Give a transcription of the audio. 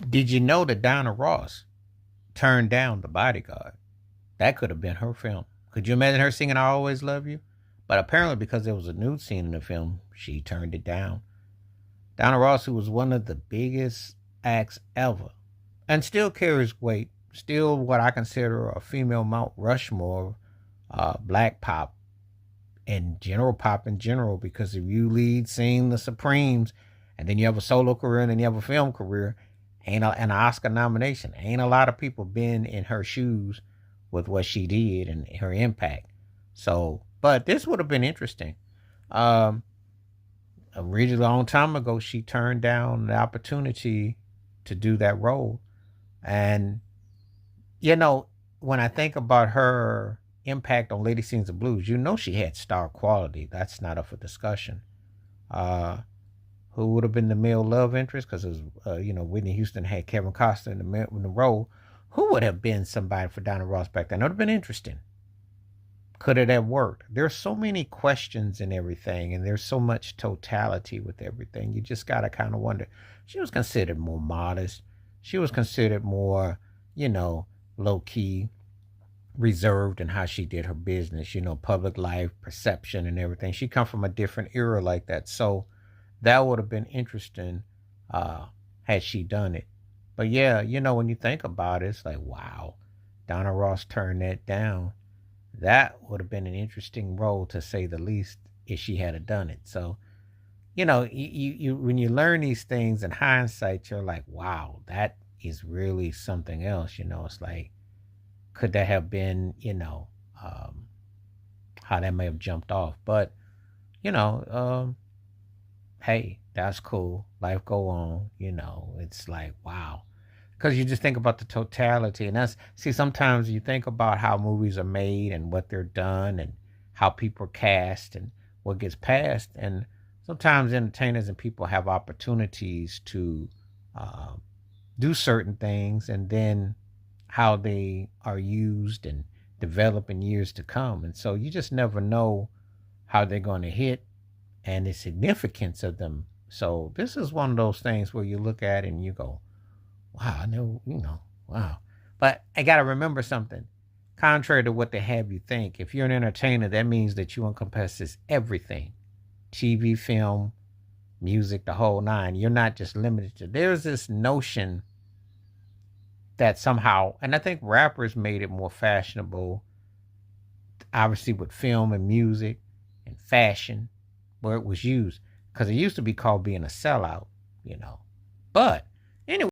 Did you know that Donna Ross turned down The Bodyguard? That could have been her film. Could you imagine her singing "I Always Love You"? But apparently, because there was a nude scene in the film, she turned it down. Donna Ross, who was one of the biggest acts ever, and still carries weight, still what I consider a female Mount Rushmore, black pop in general, because if you lead sing the Supremes, and then you have a solo career and then you have a film career, an Oscar nomination, ain't a lot of people been in her shoes with what she did and her impact. So, but this would have been interesting. Um, a really long time ago, she turned down the opportunity to do that role. And, you know, when I think about her impact on Lady Sings the Blues, you know she had star quality. That's not up for discussion. Uh, who would have been the male love interest? Because it was, Whitney Houston had Kevin Costner in the role. Who would have been somebody for Donna Ross back then? It would have been interesting. Could it have worked? There's so many questions and everything, and there's so much totality with everything. You just gotta kind of wonder. She was considered more modest. She was considered more, you know, low key, reserved in how she did her business. Public life perception and everything. She come from a different era like that, so that would have been interesting had she done it. But yeah, when you think about it, it's like, wow, Donna Ross turned that down. That would have been an interesting role, to say the least, if she had done it. So, you when you learn these things in hindsight, you're like, wow, that is really something else. It's like, could that have been, how that may have jumped off. But, you know, hey, that's cool. Life go on. It's like, wow. Because you just think about the totality. And sometimes you think about how movies are made and what they're done and how people are cast and what gets passed. And sometimes entertainers and people have opportunities to uh, do certain things, and then how they are used and develop in years to come. And so you just never know how they're going to hit and the significance of them. So this is one of those things where you look at it and you go, wow, I know, wow. But I got to remember something. Contrary to what they have you think, if you're an entertainer, that means that you encompasses everything: TV, film, music, the whole nine. You're not just limited to. There's this notion that somehow, and I think rappers made it more fashionable, obviously with film and music and fashion, where it was used, because it used to be called being a sellout, you know. But anyway.